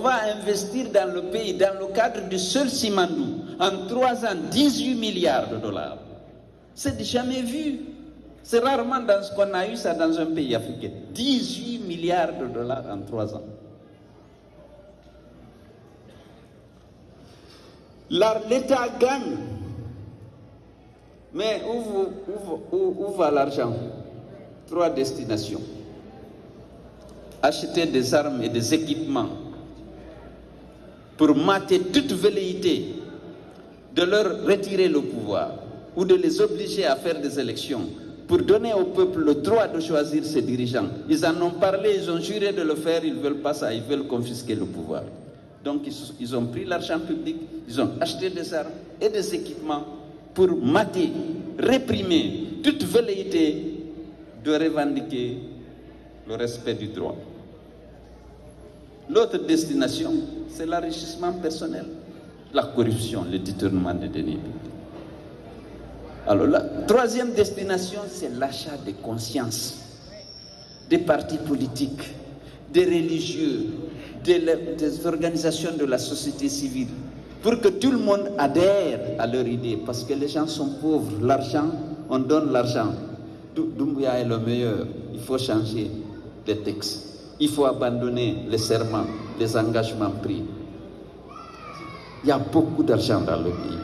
va investir dans le pays, dans le cadre du seul Simandou, en 3 ans, 18 milliards de dollars. C'est jamais vu. C'est rarement dans ce qu'on a eu ça dans un pays africain. 18 milliards de dollars en 3 ans. L'État gagne. Mais où va l'argent? 3 destinations. Acheter des armes et des équipements pour mater toute velléité de leur retirer le pouvoir ou de les obliger à faire des élections pour donner au peuple le droit de choisir ses dirigeants. Ils en ont parlé, ils ont juré de le faire, ils ne veulent pas ça, ils veulent confisquer le pouvoir. Donc ils ont pris l'argent public, ils ont acheté des armes et des équipements pour mater, réprimer toute velléité de revendiquer le respect du droit. L'autre destination, c'est l'enrichissement personnel, la corruption, le détournement des deniers publics. Alors la 3e destination, c'est l'achat des consciences, des partis politiques, des religieux, des organisations de la société civile, pour que tout le monde adhère à leur idée, parce que les gens sont pauvres. L'argent, on donne l'argent. Doumbouya est le meilleur. Il faut changer les textes. Il faut abandonner les serments, les engagements pris. Il y a beaucoup d'argent dans le pays.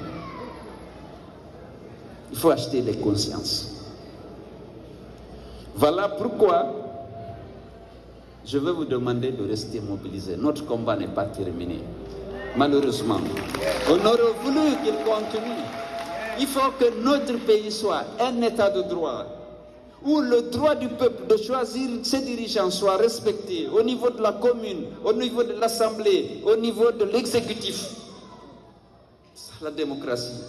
Il faut acheter les consciences. Voilà pourquoi je veux vous demander de rester mobilisés. Notre combat n'est pas terminé. Malheureusement, on aurait voulu qu'il continue. Il faut que notre pays soit un état de droit, où le droit du peuple de choisir ses dirigeants soit respecté au niveau de la commune, au niveau de l'Assemblée, au niveau de l'exécutif. C'est la démocratie.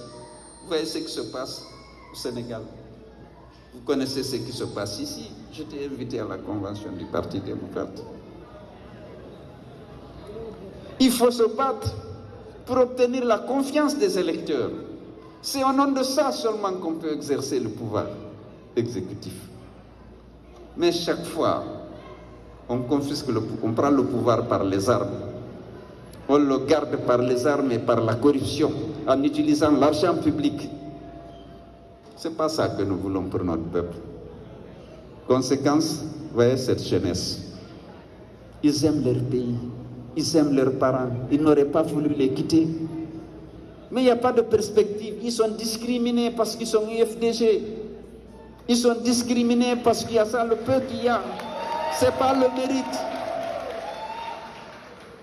Vous voyez ce qui se passe au Sénégal. Vous connaissez ce qui se passe ici. J'étais invité à la convention du Parti démocrate. Il faut se battre pour obtenir la confiance des électeurs. C'est au nom de ça seulement qu'on peut exercer le pouvoir exécutif. Mais chaque fois, on confisque on prend le pouvoir par les armes. On le garde par les armes et par la corruption, en utilisant l'argent public. Ce n'est pas ça que nous voulons pour notre peuple. Conséquence, voyez cette jeunesse. Ils aiment leur pays, ils aiment leurs parents, ils n'auraient pas voulu les quitter. Mais il n'y a pas de perspective. Ils sont discriminés parce qu'ils sont IFDG. Ils sont discriminés parce qu'il y a ça, le peu qu'il y a. Ce n'est pas le mérite.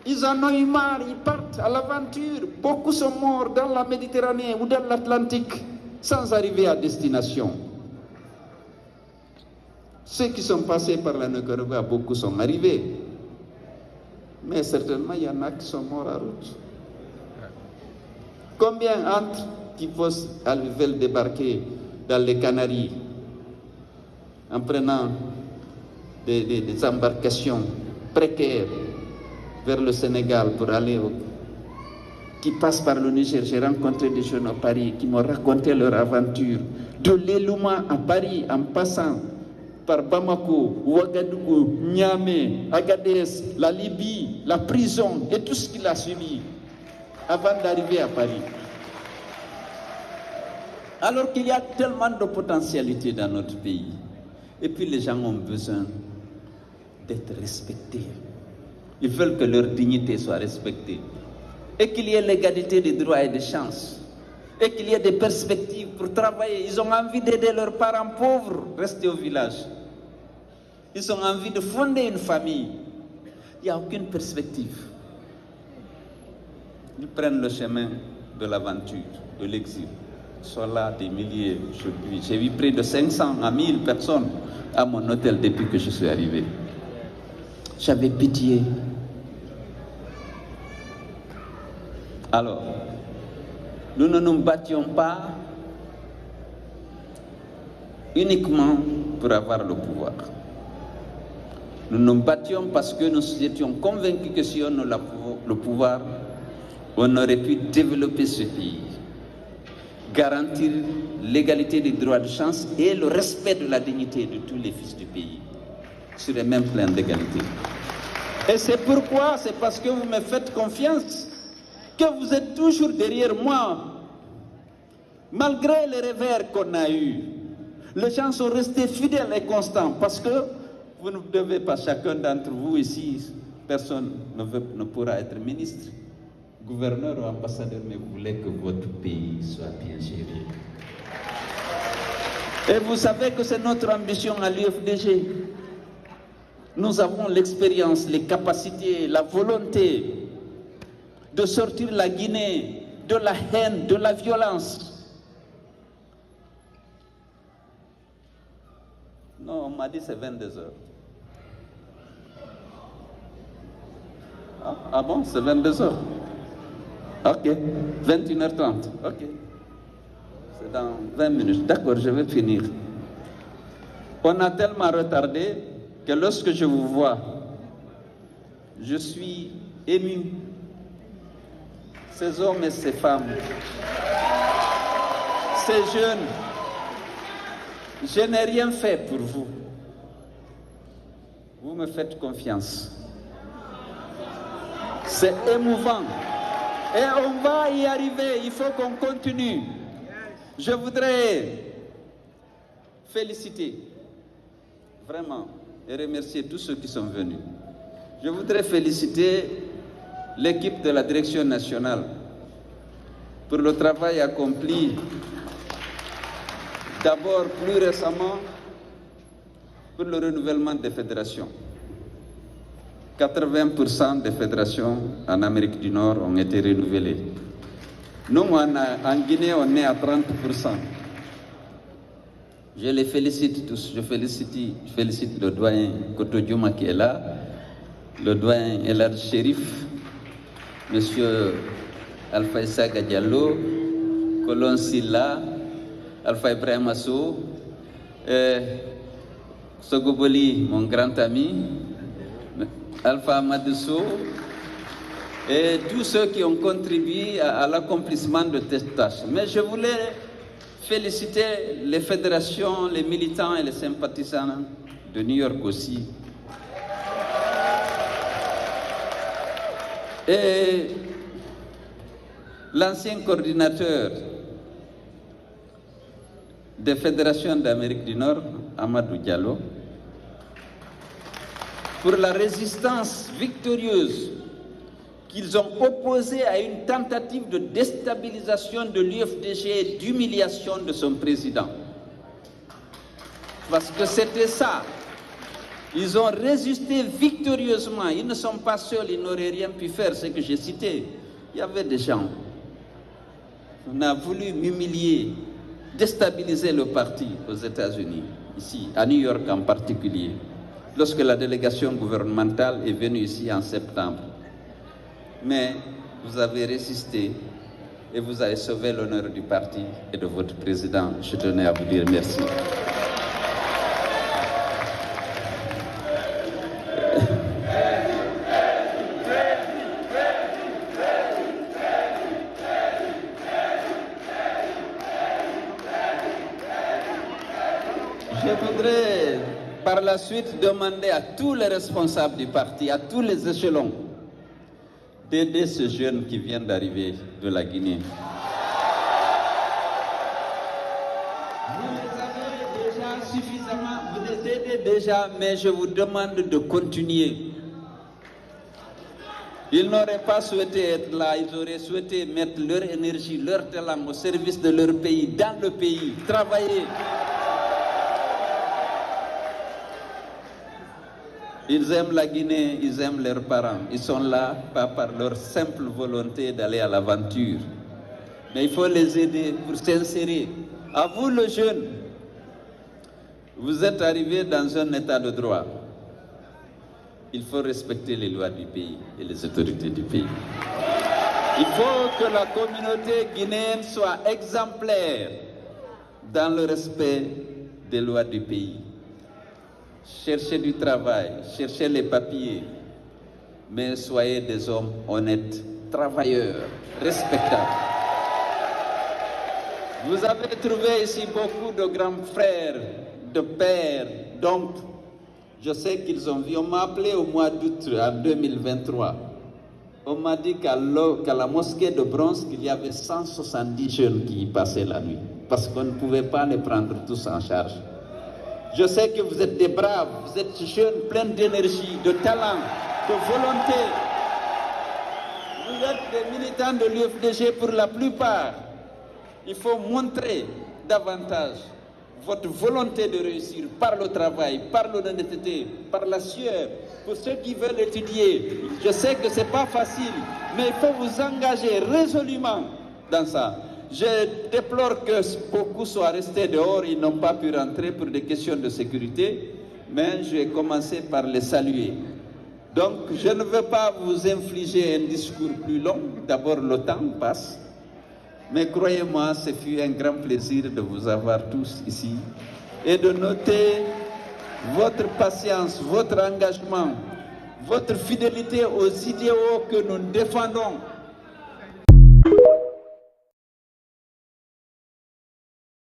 Ils en ont eu marre, ils partent à l'aventure. Beaucoup sont morts dans la Méditerranée ou dans l'Atlantique sans arriver à destination. Ceux qui sont passés par la Nicaragua, beaucoup sont arrivés. Mais certainement, il y en a qui sont morts à route. Combien entrent qui veulent débarquer dans les Canaries en prenant des embarcations précaires vers le Sénégal pour aller qui passent par le Niger. J'ai rencontré des jeunes à Paris qui m'ont raconté leur aventure. De l'Elouma à Paris, en passant par Bamako, Ouagadougou, Niamey, Agadez, la Libye, la prison et tout ce qu'il a suivi avant d'arriver à Paris. Alors qu'il y a tellement de potentialités dans notre pays. Et puis les gens ont besoin d'être respectés. Ils veulent que leur dignité soit respectée. Et qu'il y ait l'égalité des droits et des chances. Et qu'il y ait des perspectives pour travailler. Ils ont envie d'aider leurs parents pauvres restés au village. Ils ont envie de fonder une famille. Il n'y a aucune perspective. Ils prennent le chemin de l'aventure, de l'exil. Ils sont là des milliers. J'ai vu près de 500 à 1000 personnes à mon hôtel depuis que je suis arrivé. J'avais pitié. Alors, nous ne nous battions pas uniquement pour avoir le pouvoir. Nous nous battions parce que nous étions convaincus que si on a le pouvoir, on aurait pu développer ce pays, garantir l'égalité des droits de chance et le respect de la dignité de tous les fils du pays, sur les mêmes plans d'égalité. Et c'est pourquoi, c'est parce que vous me faites confiance, que vous êtes toujours derrière moi. Malgré les revers qu'on a eus, les gens sont restés fidèles et constants parce que vous ne devez pas, chacun d'entre vous ici, personne ne pourra être ministre, gouverneur ou ambassadeur, mais vous voulez que votre pays soit bien géré. Et vous savez que c'est notre ambition à l'UFDG. Nous avons l'expérience, les capacités, la volonté de sortir la Guinée de la haine, de la violence. Non, on m'a dit c'est 22 heures. Ah bon, c'est 22 heures. Ok, 21h30. Ok. C'est dans 20 minutes. D'accord, je vais finir. On a tellement retardé que lorsque je vous vois, je suis ému. Ces hommes et ces femmes, ces jeunes, je n'ai rien fait pour vous. Vous me faites confiance. C'est émouvant. Et on va y arriver, il faut qu'on continue. Je voudrais féliciter, vraiment, et remercier tous ceux qui sont venus. Je voudrais féliciter l'équipe de la direction nationale pour le travail accompli, d'abord plus récemment, pour le renouvellement des fédérations. 80% des fédérations en Amérique du Nord ont été renouvelées. Nous, en Guinée, on est à 30%. Je les félicite tous. Je félicite le doyen Koto Diouma qui est là, le doyen Elad Chérif, monsieur Alpha Issa Diallo, Colon Silla, Alpha Ibrahim Assou, Sogoboli, mon grand ami, Alpha Amadousso, et tous ceux qui ont contribué à l'accomplissement de cette tâche. Mais je voulais féliciter les fédérations, les militants et les sympathisants de New York aussi. Et l'ancien coordinateur des fédérations d'Amérique du Nord, Amadou Diallo, pour la résistance victorieuse qu'ils ont opposée à une tentative de déstabilisation de l'UFDG et d'humiliation de son président. Parce que c'était ça. Ils ont résisté victorieusement. Ils ne sont pas seuls, ils n'auraient rien pu faire, ce que j'ai cité. Il y avait des gens. On a voulu m'humilier, déstabiliser le parti aux États-Unis, ici, à New York en particulier, lorsque la délégation gouvernementale est venue ici en septembre. Mais vous avez résisté et vous avez sauvé l'honneur du parti et de votre président. Je tenais à vous dire merci. Je voudrais par la suite demander à tous les responsables du parti, à tous les échelons, d'aider ce jeune qui vient d'arriver de la Guinée. Vous les avez déjà suffisamment, vous les aidez déjà, mais je vous demande de continuer. Ils n'auraient pas souhaité être là, ils auraient souhaité mettre leur énergie, leur talent au service de leur pays, dans le pays, travailler. Ils aiment la Guinée, ils aiment leurs parents. Ils sont là, pas par leur simple volonté d'aller à l'aventure. Mais il faut les aider pour s'insérer. À vous, le jeune, vous êtes arrivés dans un état de droit. Il faut respecter les lois du pays et les autorités du pays. Il faut que la communauté guinéenne soit exemplaire dans le respect des lois du pays. Cherchez du travail, cherchez les papiers, mais soyez des hommes honnêtes, travailleurs, respectables. Vous avez trouvé ici beaucoup de grands frères, de pères, d'oncles. Je sais qu'ils ont vu, on m'a appelé au mois d'août en 2023. On m'a dit qu'à la mosquée de Bronx, qu'il y avait 170 jeunes qui y passaient la nuit, parce qu'on ne pouvait pas les prendre tous en charge. Je sais que vous êtes des braves, vous êtes jeunes, pleins d'énergie, de talent, de volonté. Vous êtes des militants de l'UFDG pour la plupart. Il faut montrer davantage votre volonté de réussir par le travail, par l'honnêteté, par la sueur. Pour ceux qui veulent étudier, je sais que ce n'est pas facile, mais il faut vous engager résolument dans ça. Je déplore que beaucoup soient restés dehors, ils n'ont pas pu rentrer pour des questions de sécurité, mais je vais commencer par les saluer. Donc, je ne veux pas vous infliger un discours plus long. D'abord, le temps passe. Mais croyez-moi, ce fut un grand plaisir de vous avoir tous ici et de noter votre patience, votre engagement, votre fidélité aux idéaux que nous défendons.